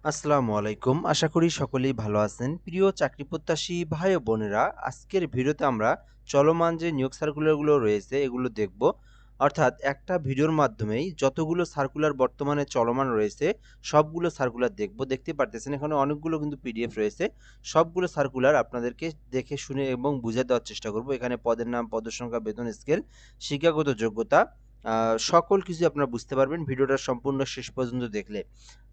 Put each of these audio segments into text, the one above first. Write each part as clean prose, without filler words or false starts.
আসসালামু আলাইকুম। আশা করি সকলেই ভালো আছেন। প্রিয় চাকরি প্রত্যাশী ভাই ও বোনেরা, আজকের ভিডিওতে আমরা চলমান যে নিয়োগ সার্কুলারগুলো রয়েছে এগুলো দেখব। অর্থাৎ একটা ভিডিওর মাধ্যমেই যতগুলো সার্কুলার বর্তমানে চলমান রয়েছে সবগুলো সার্কুলার দেখব। দেখতে পারতেছেন এখানে অনেকগুলো কিন্তু পিডিএফ রয়েছে। সবগুলো সার্কুলার আপনাদেরকে দেখে শুনে এবং বুঝিয়ে দেওয়ার চেষ্টা করব। এখানে পদের নাম, পদসংখ্যা, বেতন স্কেল, শিক্ষাগত যোগ্যতা সকল কিছু আপনারা বুঝতে পারবেন ভিডিওটা সম্পূর্ণ শেষ পর্যন্ত দেখলে।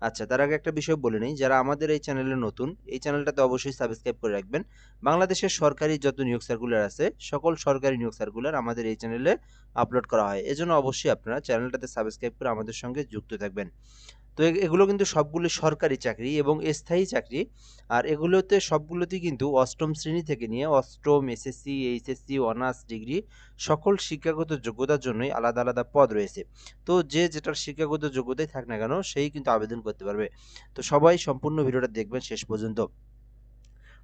আচ্ছা, তার আগে একটা বিষয় বলে নেই, যারা আমাদের এই চ্যানেলে নতুন, এই চ্যানেলটাতে অবশ্যই সাবস্ক্রাইব করে রাখবেন। বাংলাদেশের সরকারি যত নিয়োগ সার্কুলার আছে, সকল সরকারি নিয়োগ সার্কুলার আমাদের এই চ্যানেলে আপলোড করা হয়। এজন্য অবশ্যই আপনারা চ্যানেলটাতে সাবস্ক্রাইব করে আমাদের সঙ্গে যুক্ত থাকবেন। তো এগুলো কিন্তু সবগুলো সরকারি চাকরি এবং স্থায়ী চাকরি। আর এগুলোতে সবগুলোতেই কিন্তু অষ্টম শ্রেণী থেকে নিয়ে অষ্টম, এসএসসি, এইচএসসি, অনার্স, ডিগ্রি সকল শিক্ষাগত যোগ্যতার জন্যই আলাদা আলাদা পদ রয়েছে। তো যে যেটার শিক্ষাগত যোগ্যতাই থাক না কেন সেই কিন্তু আবেদন করতে পারবে। তো সবাই সম্পূর্ণ ভিডিওটা দেখবেন শেষ পর্যন্ত।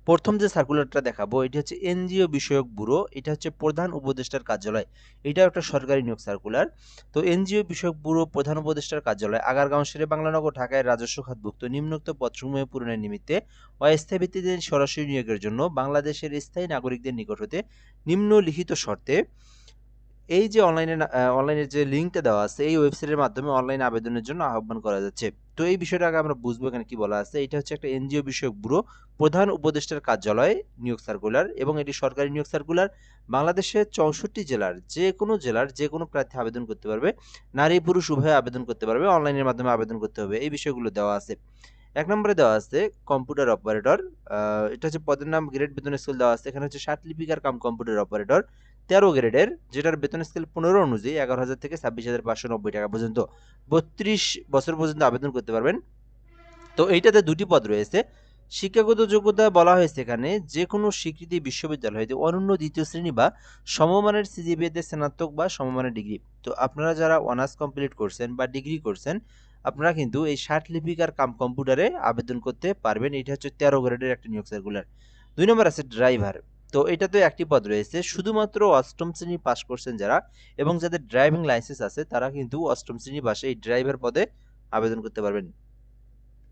প্রথম যে সার্কুলারটা দেখাবো এটি হচ্ছে এনজিও বিষয়ক ব্যুরো। এটা হচ্ছে প্রধান উপদেষ্টার কার্যালয়। এটাও একটা সরকারি নিয়োগ সার্কুলার। তো এনজিও বিষয়ক ব্যুরো প্রধান উপদেষ্টার কার্যালয় আগারগাঁও, শেরে বাংলানগর, ঢাকায় রাজস্ব খাতভুক্ত নিম্নোক্ত পদসমূহ পূরণের নিমিত্তে অস্থায়ী ভিত্তিতে সরাসরি নিয়োগের জন্য বাংলাদেশের স্থায়ী নাগরিকদের নিকট হতে নিম্নলিখিত শর্তে এই যে অনলাইনের যে লিঙ্কটা দেওয়া আছে এই ওয়েবসাইটের মাধ্যমে অনলাইন আবেদনের জন্য আহ্বান করা যাচ্ছে। তো এই বিষয়টা আগে আমরা বুঝবো এখানে কি বলা আছে। এটা হচ্ছে একটা এনজিও বিষয়ক ব্যুরো প্রধান উপদেষ্টার কার্যালয় নিয়োগ সার্কুলার এবং এটি সরকারি নিয়োগ সার্কুলার। বাংলাদেশের 64 জেলার যে কোনো প্রার্থী আবেদন করতে পারবে। নারী পুরুষ উভয়ে আবেদন করতে পারবে। অনলাইনের মাধ্যমে আবেদন করতে হবে। এই বিষয়গুলো দেওয়া আছে। ১ নম্বরে দেওয়া আছে কম্পিউটার অপারেটর। এটা হচ্ছে পদের নাম, গ্রেড, বেতন স্কেল দেওয়া আছে। এখানে হচ্ছে ষাট লিপিকার কাম কম্পিউটার অপারেটর ১৩ গ্রেডের, যেটার বেতন স্কেল ১৫ অনুযায়ী ১১,০০০ থেকে ২৬,৫৯০ টাকা পর্যন্ত। ৩২ বছর পর্যন্ত আবেদন করতে পারবেন। তো এইটাতে দুটি পদ রয়েছে। শিক্ষাগত যোগ্যতা বলা হয়েছে এখানে যেকোনো স্বীকৃতি বিশ্ববিদ্যালয় হইতে অনন্য দ্বিতীয় শ্রেণী বা সমমানের সিজিপিএতে স্নাতক বা সমমানের ডিগ্রি। তো আপনারা যারা অনার্স কমপ্লিট করছেন বা ডিগ্রি করছেন আপনারা কিন্তু এই ৬০ লিপিকার কাম কম্পিউটারে আবেদন করতে পারবেন। এটা হচ্ছে ১৩ গ্রেডের একটা নিয়োগ সার্কুলার। ২ নম্বর আছে ড্রাইভার। তো এটাতে একটি পদ রয়েছে। শুধুমাত্র অষ্টম শ্রেণী পাস করছেন যারা এবং যাদের ড্রাইভিং লাইসেন্স আছে তারা কিন্তু অষ্টম শ্রেণী পাশে এই ড্রাইভার পদে আবেদন করতে পারবেন।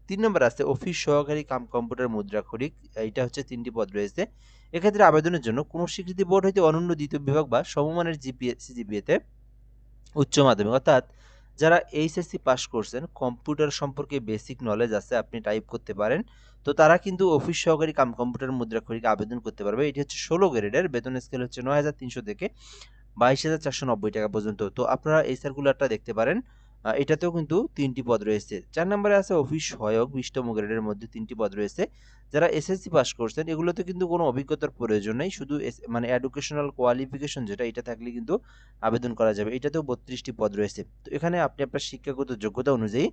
৩ নম্বর আছে অফিস সহকারী কাম কম্পিউটার মুদ্রাক্ষরিক। এইটা হচ্ছে ৩ টি পদ রয়েছে। এক্ষেত্রে আবেদনের জন্য কোন স্বীকৃতি বোর্ড হইতে অনন্য দ্বিতীয় বিভাগ বা সমমানের সিজিপিএতে উচ্চ মাধ্যমিক, অর্থাৎ যারা এইচএসসি পাস করছেন, কম্পিউটার সম্পর্কে বেসিক নলেজ আছে, আপনি টাইপ করতে পারেন। তো তারা কিন্তু অফিস সহকারী কাম কম্পিউটার মুদ্রাক্ষরিকে আবেদন করতে পারবে। এটি হচ্ছে ১৬ গ্রেডের, বেতন স্কেল হচ্ছে ৯,৩০০ থেকে ২২,৪৯০ টাকা পর্যন্ত। তো আপনারা এই সার্কুলারটা দেখতে পারেন। এটাতেও কিন্তু ৩ টি পদ রয়েছে। ৪ নম্বরে আছে অফিস সহায়ক ২০তম গ্রেডের মধ্যে ৩ টি পদ রয়েছে। যারা এসএসসি পাস করছেন এগুলোতে কিন্তু কোনো অভিজ্ঞতার প্রয়োজন নেই। শুধু মানে এডুকেশনাল কোয়ালিফিকেশন যেটা এটা থাকলে কিন্তু আবেদন করা যাবে। এটাতেও ৩২ টি পদ রয়েছে। তো এখানে আপনি আপনার শিক্ষাগত যোগ্যতা অনুযায়ী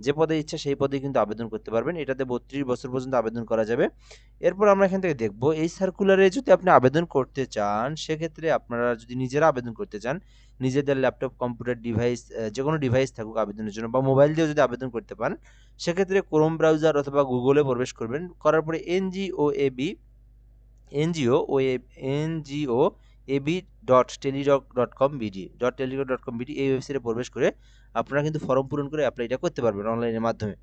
যে পদে ইচ্ছা সেই পদে কিন্তু আবেদন করতে পারবেন। এটাতে ৩২ বছর পর্যন্ত আবেদন করা যাবে। এরপর আমরা এখান থেকে দেখব এই সার্কুলারে যদি আপনি আবেদন করতে চান সেক্ষেত্রে আপনারা যদি নিজেরা আবেদন করতে চান, নিজেদের ল্যাপটপ, কম্পিউটার ডিভাইস যেকোনো ডিভাইস থাকুক আবেদনের জন্য বা মোবাইল দিয়েও যদি আবেদন করতে পান, সেক্ষেত্রে ক্রোম ব্রাউজার অথবা গুগলে প্রবেশ করবেন। করার পরে NGOAB.টেলিটক.com.bd এই ওয়েবসাইটে প্রবেশ করে আপনারা কিন্তু ফর্ম পূরণ করে অ্যাপ্লাইটা করতে পারবেন অনলাইনের মাধ্যমে।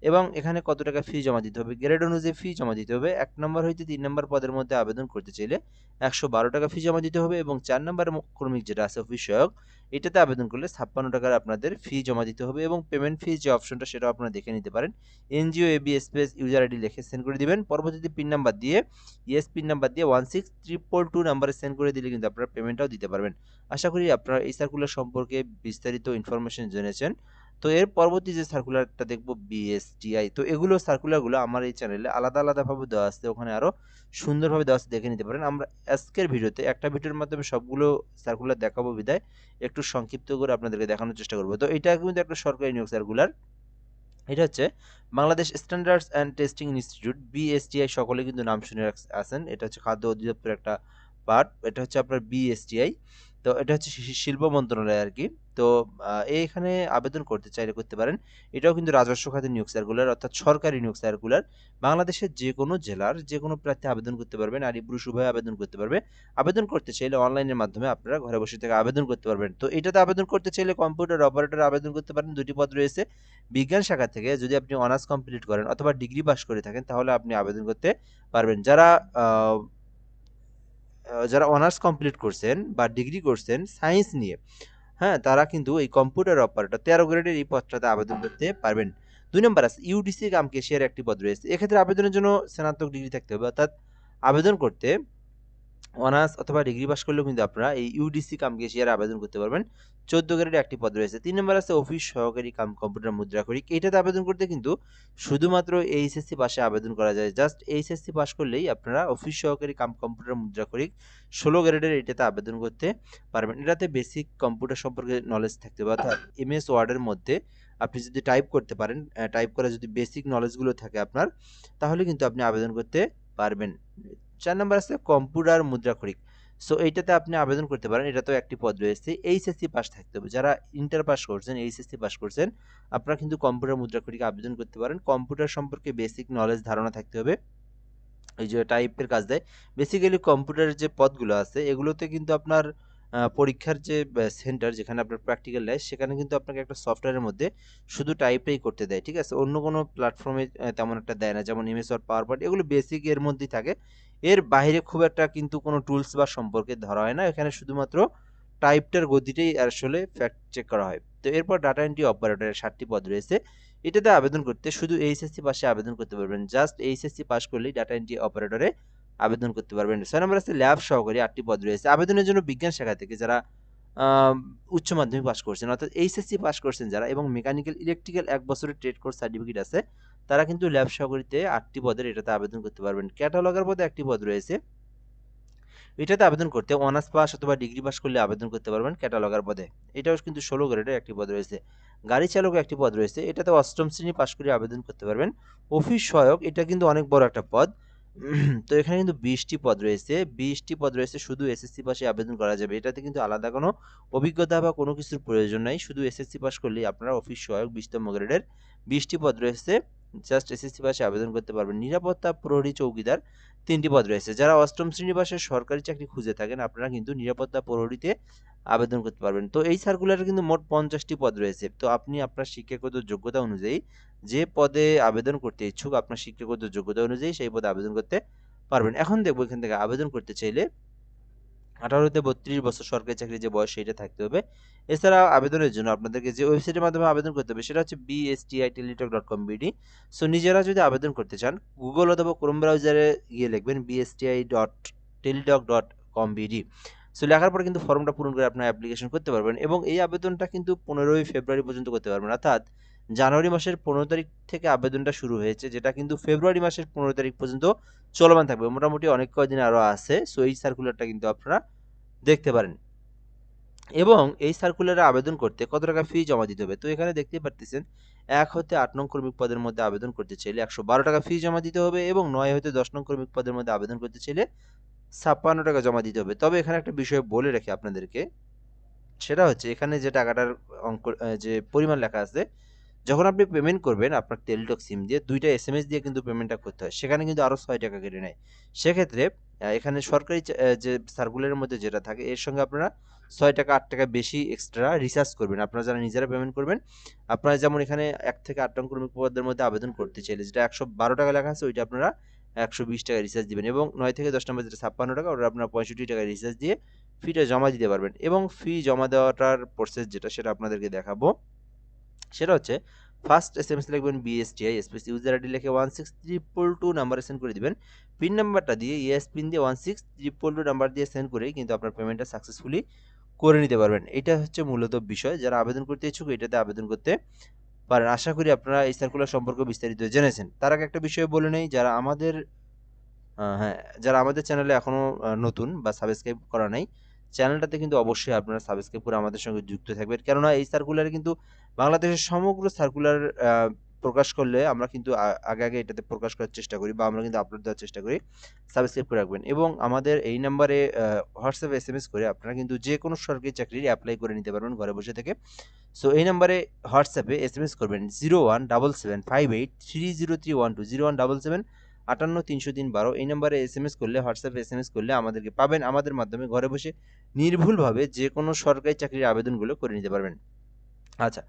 এবং এখানে কত টাকা ফি জমা দিতে হবে, গ্রেড অনুযায়ী ফি জমা দিতে হবে। ১ নম্বর হইতে ৩ নম্বর পদের মধ্যে আবেদন করতে চাইলে ১১২ টাকা ফি জমা দিতে হবে এবং ৪ নম্বরের ক্রমিক যেটা আছে অফিস সহায়ক, এটাতে আবেদন করলে ৫৬ টাকার আপনাদের ফি জমা দিতে হবে এবং পেমেন্ট ফি যে অপশনটা সেটাও আপনারা দেখে নিতে পারেন। NGOAB স্পেস ইউজার আইডি লিখে সেন্ড করে দিবেন। পরবর্তীতে পিন নাম্বার দিয়ে পিন নাম্বার দিয়ে 16222 নাম্বারে সেন্ড করে দিলে কিন্তু আপনারা পেমেন্টটাও দিতে পারবেন। আশা করি আপনারা এই সার্কুলার সম্পর্কে বিস্তারিত ইনফরমেশন জেনেছেন। তো এর পরবর্তী যে সার্কুলারটা দেখব বিএসটিআই। তো এগুলো সার্কুলারগুলো আমার এই চ্যানেলে আলাদা আলাদাভাবে দেওয়া আছে। ওখানে আরো সুন্দরভাবে দেওয়া আছে, দেখে নিতে পারেন। আমরা আজকের ভিডিওতে একটা ভিডিওর মাধ্যমে সবগুলো সার্কুলার দেখাবো বিধায় একটু সংক্ষিপ্ত করে আপনাদেরকে দেখানোর চেষ্টা করব। তো এটা কিন্তু একটা সরকারি নিয়োগ সার্কুলার। এটা হচ্ছে Bangladesh standards and testing institute BSTI, সকলে কিন্তু নাম শুনে আছেন। এটা হচ্ছে খাদ্য অধিদপ্তরের একটা পার্ট। এটা হচ্ছে আপনার বিএসটিআই। তো এটা হচ্ছে শিল্প মন্ত্রণালয় আর কি। তো এইখানে আবেদন করতে চাইলে করতে পারেন। এটাও কিন্তু রাজস্ব খাতের নিয়োগ সার্কুলার, অর্থাৎ সরকারি নিয়োগ সার্কুলার। বাংলাদেশের যেকোনো জেলার যেকোনো প্রার্থী আবেদন করতে পারবে, নারী পুরুষ উভয়ে আবেদন করতে পারবে। আবেদন করতে চাইলে অনলাইনের মাধ্যমে আপনারা ঘরে বসে থেকে আবেদন করতে পারবেন। তো এটাতে আবেদন করতে চাইলে কম্পিউটার অপারেটর আবেদন করতে পারেন, ২টি পদ রয়েছে। বিজ্ঞান শাখা থেকে যদি আপনি অনার্স কমপ্লিট করেন অথবা ডিগ্রি পাস করে থাকেন তাহলে আপনি আবেদন করতে পারবেন। যারা অনার্স কমপ্লিট করছেন বা ডিগ্রি করছেন সায়েন্স নিয়ে, হ্যাঁ, তারা কিন্তু এই কম্পিউটার অপারেটর 13 গ্রেডের এই পদটাতে আবেদন করতে পারবেন। ২ নম্বর আছে ইউডিসি কাম ক্যাশিয়ার একটি পদ রয়েছে। এক্ষেত্রে আবেদনের জন্য স্নাতক ডিগ্রি থাকতে হবে, অর্থাৎ আবেদন করতে অনার্স অথবা ডিগ্রি পাস করলেও কিন্তু আপনারা এই ইউডিসি কাম ক্যাশিয়ারে আবেদন করতে পারবেন। 14 গ্রেডের একটি পদ রয়েছে। ৩ নম্বর আছে অফিস সহকারী কাম কম্পিউটার মুদ্রাক্ষরিক। এইটাতে আবেদন করতে কিন্তু শুধুমাত্র এইচএসসি পাশে আবেদন করা যায়। জাস্ট এইচএসসি পাস করলেই আপনারা অফিস সহকারী কাম কম্পিউটার মুদ্রাক্ষরিক 16 গ্রেডের এটাতে আবেদন করতে পারবেন। এটাতে বেসিক কম্পিউটার সম্পর্কে নলেজ থাকতে হবে, অর্থাৎ এমএস ওয়ার্ডের মধ্যে আপনি যদি টাইপ করতে পারেন, টাইপ করা যদি বেসিক নলেজগুলো থাকে আপনার, তাহলে কিন্তু আপনি আবেদন করতে পারবেন। ৪ নম্বর আছে কম্পিউটার মুদ্রাক্ষরিক। সো এইটাতে আপনি আবেদন করতে পারেন। এটাতেও একটি পদ রয়েছে। এইচএসসি পাস থাকতে হবে। যারা ইন্টার পাস করছেন, এইচএসসি পাস করছেন, আপনারা কিন্তু কম্পিউটার মুদ্রাক্ষরিকে আবেদন করতে পারেন। কম্পিউটার সম্পর্কে বেসিক নলেজ ধারণা থাকতে হবে। এই যে টাইপের কাজ দেয়। বেসিক্যালি কম্পিউটারের যে পদগুলো আছে এগুলোতে কিন্তু আপনার পরীক্ষার যে সেন্টার যেখানে আপনার প্র্যাকটিক্যাল নেয় সেখানে কিন্তু আপনাকে একটা সফটওয়্যারের মধ্যে শুধু টাইপটাই করতে দেয়। ঠিক আছে? অন্য কোনো প্ল্যাটফর্মে তেমন একটা দেয় না। যেমন এমএস ওয়ার্ড, পাওয়ার পয়েন্ট এগুলো বেসিক এর মধ্যেই থাকে। এর বাইরে খুব একটা কিন্তু কোনো টুলস বা সম্পর্কে ধরা হয় না। এখানে শুধুমাত্র টাইপটার গতিটাই আসলে ফ্যাক্ট চেক করা হয়। তো এরপর ডাটা এন্ট্রি অপারেটরের ৭ টি পদ রয়েছে। এটাতে আবেদন করতে শুধু এইচএসসি পাশে আবেদন করতে পারবেন। জাস্ট এইচএসসি পাস করলেই ডাটা এন্ট্রি অপারেটরে আবেদন করতে পারবেন। ৬ নম্বর আছে ল্যাব সহকারী ৮ টি পদ রয়েছে। আবেদনের জন্য বিজ্ঞান শাখা থেকে যারা উচ্চ মাধ্যমিক পাস করছেন, অর্থাৎ এইচএসসি পাস করছেন যারা এবং মেকানিক্যাল, ইলেকট্রিক্যাল ১ বছরের ট্রেড কোর্স সার্টিফিকেট আছে, তারা কিন্তু ল্যাব সহকারীতে ৮ টি পদের এটাতে আবেদন করতে পারবেন। ক্যাটালগার পদে ১ টি পদ রয়েছে। এটাতে আবেদন করতে অনার্স পাস অথবা ডিগ্রি পাস করলে আবেদন করতে পারবেন ক্যাটালগার পদে। এটাও কিন্তু ১৬ গ্রেডের একটি পদ রয়েছে। গাড়ি চালকের একটি পদ রয়েছে। এটাতে ৮ম শ্রেণী পাস করে আবেদন করতে পারবেন। অফিস সহায়ক এটা কিন্তু অনেক বড় একটা পদ। তো এখানে কিন্তু ২০ টি পদ রয়েছে। ২০ টি পদ রয়েছে, শুধু এসএসসি পাশে আবেদন করা যাবে। এটাতে কিন্তু আলাদা কোনো অভিজ্ঞতা বা কোনো কিছুর প্রয়োজন নাই। শুধু এসএসসি পাস করলেই আপনারা অফিস সহায়ক ২০তম গ্রেডের ২০ টি পদ রয়েছে। জাস্ট এসএসসি পাশে আবেদন করতে পারবেন। নিরাপত্তা প্রহরী চৌকিদার ৩ টি পদ রয়েছে। যারা ৮ম শ্রেণী পাশে সরকারি চাকরি খুঁজে থাকেন আপনারা কিন্তু নিরাপত্তা প্রহরীতে আবেদন করতে পারবেন। তো এই সার্কুলারে কিন্তু মোট ৫০ টি পদ রয়েছে। তো আপনি আপনার শিক্ষাগত যোগ্যতা অনুযায়ী যে পদে আবেদন করতে ইচ্ছুক, আপনার শিক্ষাগত যোগ্যতা অনুযায়ী সেই পদে আবেদন করতে পারবেন। এখন দেখব এখান থেকে আবেদন করতে চাইলে ১৮ হতে ৩২ বছর সরকারি চাকরির যে বয়স সেইটা থাকতে হবে। এছাড়া আবেদনের জন্য আপনাদেরকে যে ওয়েবসাইটের মাধ্যমে আবেদন করতে হবে সেটা হচ্ছে bstiteletalk.com.bd। সো নিজেরা যদি আবেদন করতে চান গুগল অথবা ক্রোম ব্রাউজারে গিয়ে লিখবেন bsti.teletalk.com.bd। সো লেখার পরে কিন্তু ফর্মটা পূরণ করে আপনার অ্যাপ্লিকেশন করতে পারবেন এবং এই আবেদনটা কিন্তু ১৫ই ফেব্রুয়ারি পর্যন্ত করতে পারবেন। অর্থাৎ জানুয়ারি মাসের ১৫ তারিখ থেকে আবেদনটা শুরু হয়েছে, যেটা কিন্তু ফেব্রুয়ারি মাসের ১৫ তারিখ পর্যন্ত চলমান থাকবে। মোটামুটি অনেক কয়দিন আরো আছে। সো এই সার্কুলারটা কিন্তু আপনারা দেখতে পারেন। এবং এই সার্কুলারে আবেদন করতে কত টাকা ফি জমা দিতে হবে? তো এখানে দেখতেই পারতেছেন ১ হতে ৮ নং কর্মী পদের মধ্যে আবেদন করতে চাইলে ১১২ টাকা ফি জমা দিতে হবে এবং ৯ হতে ১০ নং কর্মী পদের মধ্যে আবেদন করতে চাইলে ৫৬ টাকা জমা দিতে হবে। তবে এখানে একটা বিষয় বলে রাখি আপনাদেরকে, সেটা হচ্ছে এখানে যে টাকাটার যে পরিমাণ লেখা আছে, যখন আপনি পেমেন্ট করবেন আপনার টেলিটক সিম দিয়ে ২ টা এসএমএস দিয়ে কিন্তু পেমেন্টটা করতে হয়। সেখানে কিন্তু আরো ৬ টাকা কেটে নেয়। সেক্ষেত্রে এখানে সরকারি যে সার্কুলারের মধ্যে যেটা থাকে এর সঙ্গে আপনারা ৬ টাকা ৮ টাকা বেশি এক্সট্রা রিচার্জ করবেন। আপনারা যারা নিজেরা পেমেন্ট করবেন, আপনারা যেমন এখানে ১ থেকে ৮ নং কর্মী পদের মধ্যে আবেদন করতে চাইলে যেটা ১১২ টাকা লেখা আছে ওইটা আপনারা ১২০ টাকা রিচার্জ দিবেন এবং ৯ থেকে ১০ নম্বর যেটা ৫৬ টাকা ওটা আপনারা ৬৫ টাকা রিচার্জ দিয়ে ফিটা জমা দিতে পারবেন। এবং ফি জমা দেওয়াটার প্রসেস যেটা সেটা আপনাদেরকে দেখাবো। সেটা হচ্ছে ফার্স্ট এসএমএস লিখবেন বিএসটিআই স্পেস ইউজার আইডি লিখে 16322 নাম্বারে সেন্ড করে দিবেন। পিন নাম্বারটা দিয়ে ইএস পিন দিয়ে 16322 নাম্বার দিয়ে সেন্ড করেই কিন্তু আপনার পেমেন্টটা সাকসেসফুলি করে নিতে পারবেন। এটা হচ্ছে মূলত বিষয়। যারা আবেদন করতে ইচ্ছুক এটাতে আবেদন করতে পারেন। আশা করি আপনারা এই সার্কুলার সম্পর্কে বিস্তারিত জেনেছেন। তার আগে একটা বিষয় বলে নেই, যারা আমাদের চ্যানেলে এখনো নতুন বা সাবস্ক্রাইব করা নাই, চ্যানেলটাতে কিন্তু অবশ্যই আপনারা সাবস্ক্রাইব করে আমাদের সঙ্গে যুক্ত থাকবেন। কেননা এই সার্কুলারে কিন্তু বাংলাদেশের সমগ্র সার্কুলার প্রকাশ করলে আমরা কিন্তু আগে আগে এটাতে প্রকাশ করার চেষ্টা করি বা আমরা কিন্তু আপলোড দেওয়ার চেষ্টা করি। সাবস্ক্রাইব করে রাখবেন এবং আমাদের এই নাম্বারে হোয়াটসঅ্যাপে এসএমএস করে আপনারা কিন্তু যে কোনো সরকারি চাকরির অ্যাপ্লাই করে নিতে পারবেন ঘরে বসে থেকে। সো এই নাম্বারে হোয়াটসঅ্যাপে এসএমএস করবেন 017758303120 017758303120। এই নাম্বারে এসএমএস করলে হোয়াটসঅ্যাপে এসএমএস করলে আমাদেরকে পাবেন। আমাদের মাধ্যমে ঘরে বসে নির্ভুলভাবে যে কোনো সরকারি চাকরির আবেদনগুলো করে নিতে পারবেন। আচ্ছা,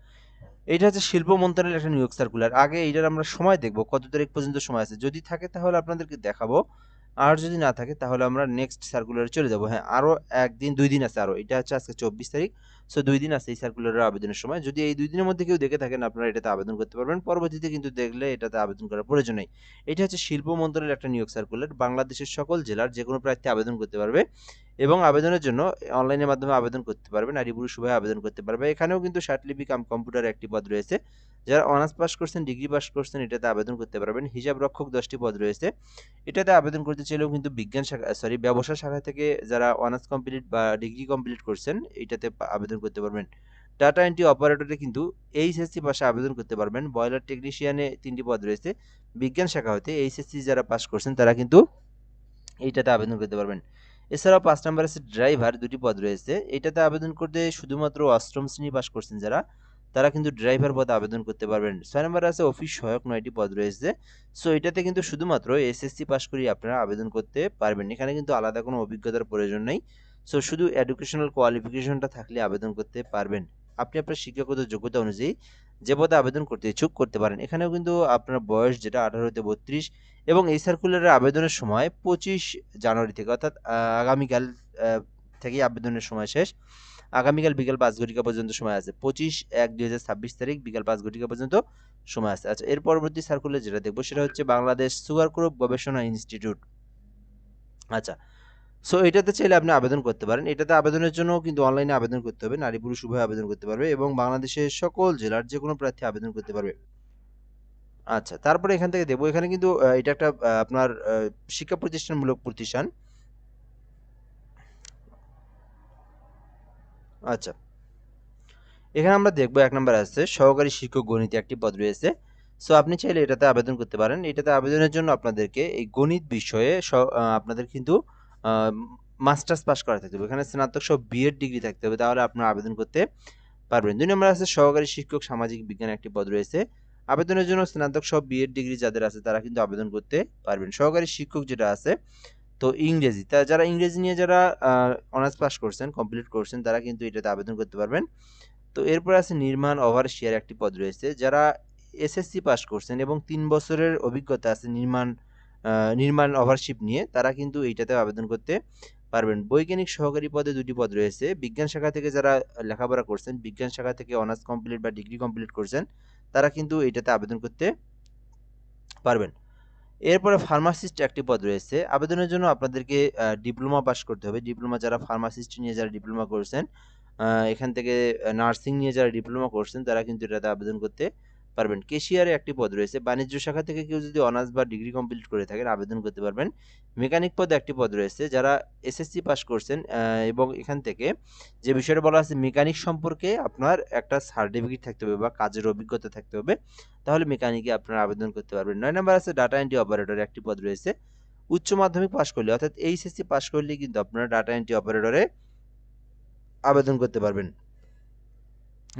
এইটা হচ্ছে শিল্প মন্ত্রণালয়ের একটা নিয়োগ সার্কুলার। আগে এইটার আমরা সময় দেখব কত তারিখ পর্যন্ত সময় আছে। যদি থাকে তাহলে আপনাদেরকে দেখাবো। আর যদি না থাকে তাহলে আমরা নেক্সট সার্কুলারে চলে যাব। হ্যাঁ, আরো 1 দিন 2 দিন আছে আরো। এটা হচ্ছে আজকে 24 তারিখ। সো 2 দিন আছে এই সার্কুলারের আবেদনের সময়। যদি এই 2 দিনের মধ্যে কেউ দেখে থাকেন আপনারা এটাতে আবেদন করতে পারবেন। পরবর্তীতে কিন্তু দেখলে এটাতে আবেদন করার প্রয়োজন নেই। এটা হচ্ছে শিল্প মন্ত্রণালয়ের একটা নিয়োগ সার্কুলার। বাংলাদেশের সকল জেলার যেকোনো প্রার্থী আবেদন করতে পারবে এবং আবেদনের জন্য অনলাইনের মাধ্যমে আবেদন করতে পারবে। নারী পুরুষ উভয়ে আবেদন করতে পারবে। এখানেও কিন্তু ষাটলিপি কাম কম্পিউটার একটি পদ রয়েছে। যারা অনার্স পাস করছেন, ডিগ্রি পাস করছেন এটাতে আবেদন করতে পারবেন। হিসাব রক্ষক 10টি পদ রয়েছে। এটাতে আবেদন করতে চাইলেও কিন্তু বিজ্ঞান শাখা ব্যবসা শাখা থেকে যারা অনার্স কমপ্লিট বা ডিগ্রি কমপ্লিট করছেন এটাতে আবেদন করতে পারবেন। ডাটা এন্ট্রি অপারেটরে কিন্তু এইচএসসি পাশে আবেদন করতে পারবেন। বয়লার টেকনিশিয়ানে 3টি পদ রয়েছে। বিজ্ঞান শাখা হতে এইচএসসি যারা পাস করছেন তারা কিন্তু এইটাতে আবেদন করতে পারবেন। এছাড়াও 5 নাম্বার আছে ড্রাইভার 2টি পদ রয়েছে। এটাতে আবেদন করতে শুধুমাত্র অষ্টম শ্রেণী পাস করছেন যারা তারা কিন্তু ড্রাইভার পদে আবেদন করতে পারবেন। 6 নাম্বারে আছে অফিস সহায়ক 9টি পদ রয়েছে। সো এটাতে কিন্তু শুধুমাত্র এসএসসি পাস করেই আপনারা আবেদন করতে পারবেন। এখানে কিন্তু আলাদা কোনো অভিজ্ঞতার প্রয়োজন নেই। সো শুধু এডুকেশনাল কোয়ালিফিকেশনটা থাকলে আবেদন করতে পারবেন। আপনি আপনার শিক্ষাগত যোগ্যতা অনুযায়ী যে পদে আবেদন করতে ইচ্ছুক করতে পারেন। এখানেও কিন্তু আপনার বয়স যেটা 18 হতে 32 এবং এই সার্কুলারের আবেদনের সময় 25 জানুয়ারি থেকে অর্থাৎ আগামীকাল থেকেই আবেদনের সময় শেষ। আগামীকাল বিকাল 5 ঘটিকা পর্যন্ত সময় আছে। 25/1/2026 তারিখ বিকাল 5 ঘটিকা পর্যন্ত সময় আছে। আচ্ছা, এর পরবর্তী সার্কুলার যেটা দেখব সেটা হচ্ছে বাংলাদেশ সুগার ক্রপ গবেষণা ইনস্টিটিউট। আচ্ছা, সো এটাতে চাইলে আপনি আবেদন করতে পারেন। এটাতে আবেদনের জন্য কিন্তু অনলাইনে আবেদন করতে হবে। নারী পুরুষ উভয়ে আবেদন করতে পারবে এবং বাংলাদেশের সকল জেলার যেকোনো প্রার্থী আবেদন করতে পারবে। আচ্ছা, তারপরে এখান থেকে দেখব এখানে কিন্তু এটা একটা আপনার শিক্ষা প্রতিষ্ঠানমূলক প্রতিষ্ঠান। আচ্ছা, এখানে আমরা দেখব 1 নাম্বার আছে সহকারী শিক্ষক গণিত একটি পদ রয়েছে। সো আপনি চাইলে এটাতে আবেদন করতে পারেন। এটাতে আবেদনের জন্য আপনাদেরকে এই গণিত বিষয়ে আপনাদের কিন্তু আ মাস্টার্স পাস করা থাকতে হবে। এখানে স্নাতক সহ বিএড ডিগ্রি থাকতে হবে। তাহলে আপনারা আবেদন করতে পারবেন। 2 নম্বরে আছে সহকারী শিক্ষক সামাজিক বিজ্ঞান একটি পদ রয়েছে। আবেদনের জন্য স্নাতক সহ বিএড ডিগ্রি যাদের আছে তারা কিন্তু আবেদন করতে পারবেন। সহকারী শিক্ষক যেটা আছে তো ইংরেজি যারা ইংরেজি নিয়ে যারা অনার্স পাস করছেন, কমপ্লিট করছেন তারা কিন্তু এটাতে আবেদন করতে পারবেন। তো এরপর আছে নির্মাণ ওভারসিয়ার একটি পদ রয়েছে। যারা এসএসসি পাস করছেন এবং 3 বছরের অভিজ্ঞতা আছে নির্মাণ ওভারশিপ নিয়ে তারা কিন্তু এইটাতে আবেদন করতে পারবেন। বৈজ্ঞানিক সহকারী পদে 2টি পদ রয়েছে। বিজ্ঞান শাখা থেকে যারা লেখাপড়া করছেন, বিজ্ঞান শাখা থেকে অনার্স কমপ্লিট বা ডিগ্রি কমপ্লিট করছেন তারা কিন্তু এইটাতে আবেদন করতে পারবেন। এরপরে ফার্মাসিস্ট একটি পদ রয়েছে। আবেদনের জন্য আপনাদেরকে ডিপ্লোমা পাস করতে হবে। ডিপ্লোমা যারা ফার্মাসিস্ট নিয়ে যারা ডিপ্লোমা করছেন, এখান থেকে নার্সিং নিয়ে যারা ডিপ্লোমা করছেন তারা কিন্তু এটাতে আবেদন করতে পারবেন। ক্যাশিয়ারে একটি পদ রয়েছে। বাণিজ্য শাখা থেকে কেউ যদি অনার্স বা ডিগ্রি কমপ্লিট করে থাকেন আবেদন করতে পারবেন। মেকানিক পদে একটি পদ রয়েছে। যারা এসএসসি পাস করছেন এবং এখান থেকে যে বিষয়টা বলা আছে মেকানিক সম্পর্কে আপনার একটা সার্টিফিকেট থাকতে হবে বা কাজের অভিজ্ঞতা থাকতে হবে। তাহলে মেকানিকে আপনারা আবেদন করতে পারবেন। 9 নাম্বার আছে ডাটা এন্ট্রি অপারেটর একটি পদ রয়েছে। উচ্চ মাধ্যমিক পাস করলে অর্থাৎ এইচএসসি পাস করলেই কিন্তু আপনারা ডাটা এন্ট্রি অপারেটরে আবেদন করতে পারবেন।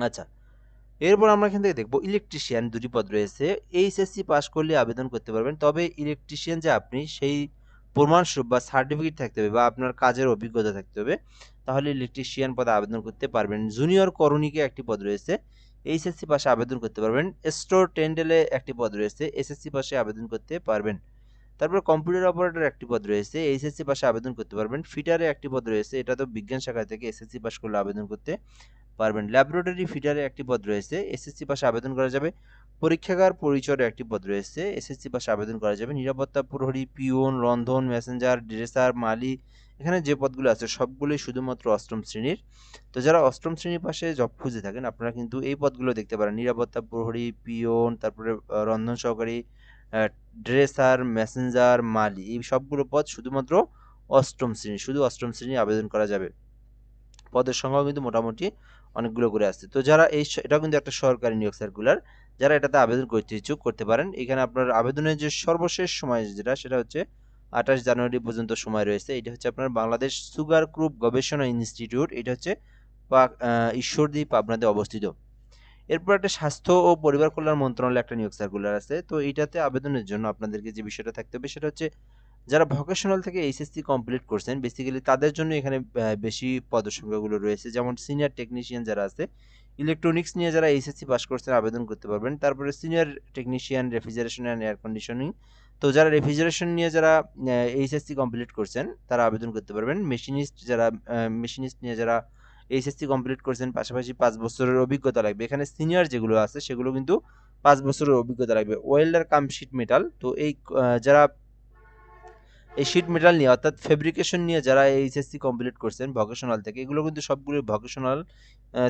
আচ্ছা, এরপর আমরা এখান থেকে দেখব ইলেকট্রিশিয়ান 2টি পদ রয়েছে। এইচএসসি পাস করলে আবেদন করতে পারবেন। তবে ইলেকট্রিশিয়ান যে আপনি সেই প্রমাণস্বরূপ বা সার্টিফিকেট থাকতে হবে বা আপনার কাজের অভিজ্ঞতা থাকতে হবে। তাহলে ইলেকট্রিশিয়ান পদে আবেদন করতে পারবেন। জুনিয়র করণিকে একটি পদ রয়েছে। এইচএসসি পাশে আবেদন করতে পারবেন। স্টোর টেন্ডেলে একটি পদ রয়েছে। এসএসসি পাশে আবেদন করতে পারবেন। তারপর কম্পিউটার অপারেটর একটি পদ রয়েছে। এইচএসসি পাশে আবেদন করতে পারবেন। ফিটারে একটি পদ রয়েছে। এটা তো বিজ্ঞান শাখা থেকে এসএসসি পাস করলে আবেদন করতে পারবেন। ল্যাবরেটরি ফিটারে একটি পদ রয়েছে। এসএসসি পাশে আবেদন করা যাবে। পরীক্ষাগার পরিচরে একটি পদ রয়েছে। এসএসসি পাশে আবেদন করা যাবে। নিরাপত্তা প্রহরী, পিওন, রন্ধন, মেসেঞ্জার, ড্রেসার, মালি এখানে যে পদগুলো আছে সবগুলোই শুধুমাত্র অষ্টম শ্রেণীর। তো যারা অষ্টম শ্রেণীর পাশে জব খুঁজে থাকেন আপনারা কিন্তু এই পদগুলো দেখতে পারেন। নিরাপত্তা প্রহরী, পিওন, তারপরে রন্ধন সহকারী, ড্রেসার, মেসেঞ্জার, মালি এই সবগুলো পদ শুধুমাত্র অষ্টম শ্রেণী, শুধু অষ্টম শ্রেণী আবেদন করা যাবে। পদের সংখ্যাও কিন্তু মোটামুটি অনেকগুলো করে আসছে। তো যারা এটাও কিন্তু একটা সরকারি নিয়োগ সার্কুলার। যারা এটাতে আবেদন করতে ইচ্ছুক করতে পারেন। এখানে আপনার আবেদনের যে সর্বশেষ সময় যেটা সেটা হচ্ছে 28 জানুয়ারি পর্যন্ত সময় রয়েছে। এটা হচ্ছে আপনার বাংলাদেশ সুগার গ্রুপ গবেষণা ইনস্টিটিউট, এটা হচ্ছে ঈশ্বরদী পাবনাতে অবস্থিত। এরপর একটা স্বাস্থ্য ও পরিবার কল্যাণ মন্ত্রণালয়ের একটা নিয়োগ সার্কুলার আছে। তো এইটাতে আবেদনের জন্য আপনাদেরকে যে বিষয়টা থাকতে হবে সেটা হচ্ছে যারা ভোকেশনাল থেকে এইচএসসি কমপ্লিট করছেন বেসিক্যালি তাদের জন্য এখানে বেশি পদসংখ্যাগুলো রয়েছে। যেমন সিনিয়র টেকনিশিয়ান যারা আছে, ইলেকট্রনিক্স নিয়ে যারা এইচএসসি পাস করছেন আবেদন করতে পারবেন। তারপরে senior technician refrigeration and air conditioning, তো যারা রেফ্রিজারেশন নিয়ে যারা এইচএসসি কমপ্লিট করছেন তারা আবেদন করতে পারবেন। মেশিনিস্ট নিয়ে যারা এইচএসসি কমপ্লিট করছেন পাশাপাশি 5 বছরের অভিজ্ঞতা লাগবে। এখানে সিনিয়র যেগুলো আছে সেগুলো কিন্তু 5 বছরের অভিজ্ঞতা লাগবে। ওয়েল্ডার কাম শিট মেটাল, তো এই যারা এই শিট মেটাল নিয়ে অর্থাৎ ফেব্রিকেশন নিয়ে যারা এইচএসসি কমপ্লিট করছেন ভোকেশনাল থেকে, এগুলো কিন্তু সবগুলো ভোকেশনাল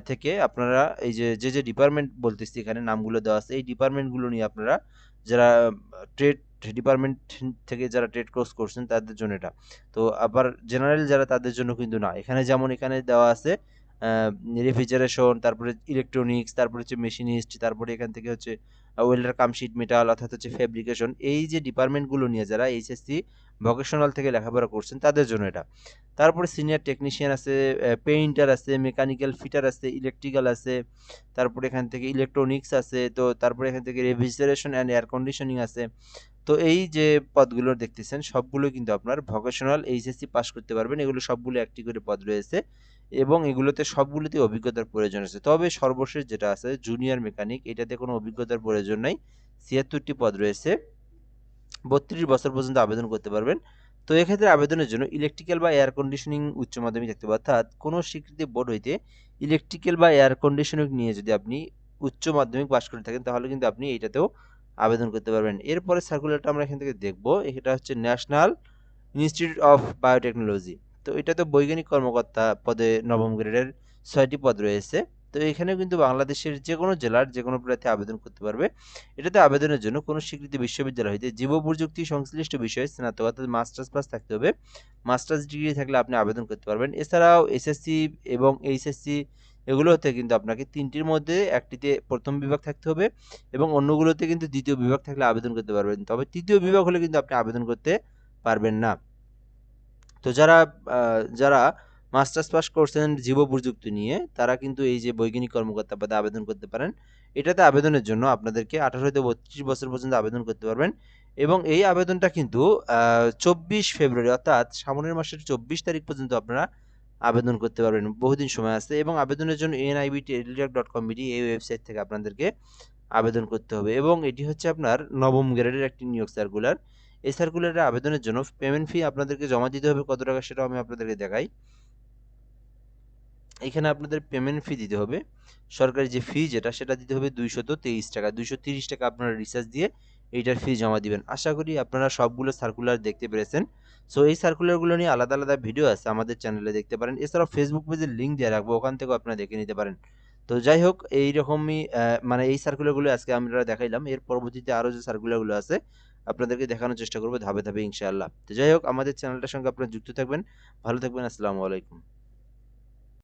থেকে আপনারা এই যে ডিপার্টমেন্ট বলতেছি এখানে নামগুলো দেওয়া আছে, এই ডিপার্টমেন্টগুলো নিয়ে আপনারা যারা ট্রেড ডিপার্টমেন্ট থেকে যারা ট্রেড কোর্স করছেন তাদের জন্য এটা। তো আবার জেনারেল যারা তাদের জন্য কিন্তু না। এখানে যেমন এখানে দেওয়া আছে রেফ্রিজারেশন, তারপরে ইলেকট্রনিক্স, তারপরে হচ্ছে মেশিনিস্ট, তারপরে এখান থেকে হচ্ছে ওয়েল্ডার কাম শিট মেটাল অর্থাৎ হচ্ছে ফেব্রিকেশন, এই যে ডিপার্টমেন্টগুলো নিয়ে যারা এইচএসসি ভোকেশনাল থেকে লেখাপড়া করছেন তাদের জন্য এটা। তারপরে সিনিয়র টেকনিশিয়ান আছে, পেইন্টার আছে, মেকানিক্যাল ফিটার আছে, ইলেকট্রিক্যাল আছে, তারপরে এখান থেকে ইলেকট্রনিক্স আছে, তো তারপরে এখান থেকে রেফ্রিজারেশন অ্যান্ড এয়ার কন্ডিশনিং আছে। তো এই যে পদগুলো দেখতেছেন সবগুলো কিন্তু আপনার ভোকেশনাল এইচএসসি পাস করতে পারবেন। এগুলো সবগুলো একটি করে পদ রয়েছে এবং এগুলোতে সবগুলোতে অভিজ্ঞতার প্রয়োজন আছে। তবে সর্বশেষ যেটা আছে জুনিয়র মেকানিক, এটাতে কোনো অভিজ্ঞতার প্রয়োজন নাই। ৭৬টি পদ রয়েছে, ৩২ বছর পর্যন্ত আবেদন করতে পারবেন। তো এক্ষেত্রে আবেদনের জন্য ইলেকট্রিক্যাল বা এয়ার কন্ডিশনিং উচ্চ মাধ্যমিক থাকতে হবে, অর্থাৎ কোনো স্বীকৃতি বোর্ড হইতে ইলেকট্রিক্যাল বা এয়ার কন্ডিশনিং নিয়ে যদি আপনি উচ্চ মাধ্যমিক পাস করে থাকেন তাহলে কিন্তু আপনি এইটাতেও আবেদন করতে পারবেন। এরপরে সার্কুলারটা আমরা এখান থেকে দেখব, এটা হচ্ছে ন্যাশনাল ইনস্টিটিউট অফ বায়োটেকনোলজি। তো এটাতে বৈজ্ঞানিক কর্মকর্তা পদে নবম গ্রেডের ৬টি পদ রয়েছে। তো এখানেও কিন্তু বাংলাদেশের যে কোনো জেলার যে কোনো প্রার্থী আবেদন করতে পারবে। এটাতে আবেদনের জন্য কোনো স্বীকৃত বিশ্ববিদ্যালয় হইতে জীব প্রযুক্তি সংশ্লিষ্ট বিষয়ে স্নাতক অর্থাৎ মাস্টার্স পাস থাকতে হবে। মাস্টার্স ডিগ্রি থাকলে আপনি আবেদন করতে পারবেন। এছাড়াও এসএসসি এবং এইচএসসি এগুলো হতে কিন্তু আপনাকে ৩টির মধ্যে একটিতে প্রথম বিভাগ থাকতে হবে এবং অন্যগুলোতে কিন্তু দ্বিতীয় বিভাগ থাকলে আবেদন করতে পারবেন। তবে তৃতীয় বিভাগ হলে কিন্তু আপনি আবেদন করতে পারবেন না। তো যারা মাস্টার্স পাস করছেন জীব প্রযুক্তি নিয়ে তারা কিন্তু এই যে বৈজ্ঞানিক কর্মকর্তা পদে আবেদন করতে পারেন। এটাতে আবেদনের জন্য আপনাদেরকে 18 হতে 32 বছর পর্যন্ত আবেদন করতে পারবেন এবং এই আবেদনটা কিন্তু 24 ফেব্রুয়ারি অর্থাৎ সামনের মাসের 24 তারিখ পর্যন্ত আপনারা আবেদন করতে পারবেন। বহুদিন সময় আছে এবং আবেদনের জন্য nibteletrack.com.bd এই ওয়েবসাইট থেকে আপনাদেরকে আবেদন করতে হবে এবং এটি হচ্ছে আপনার নবম গ্রেডের একটি নিয়োগ সার্কুলার। এই সার্কুলারে আবেদনের জন্য পেমেন্ট ফি আপনাদেরকে জমা দিতে হবে কত টাকা সেটাও আমি আপনাদেরকে দেখাই। এখানে আপনাদের পেমেন্ট ফি দিতে হবে, সরকারি যে ফি যেটা সেটা দিতে হবে 223 টাকা। 230 টাকা আপনারা রিচার্জ দিয়ে এইটার ফি জমা দিবেন। আশা করি আপনারা সবগুলো সার্কুলার দেখতে পেরেছেন। সো এই সার্কুলারগুলো নিয়ে আলাদা আলাদা ভিডিও আছে আমাদের চ্যানেলে দেখতে পারেন। এছাড়াও ফেসবুক পেজের লিঙ্ক দিয়ে রাখবো, ওখান থেকেও আপনারা দেখে নিতে পারেন। তো যাই হোক এইরকমই মানে এই সার্কুলারগুলো আজকে আমরা দেখাইলাম। এর পরবর্তীতে আরও যে সার্কুলারগুলো আছে আপনাদেরকে দেখানোর চেষ্টা করবো ধাপে ধাপে ইনশাআল্লাহ। তো যাই হোক আমাদের চ্যানেলটার সঙ্গে আপনারা যুক্ত থাকবেন। ভালো থাকবেন। আসসালামু আলাইকুম।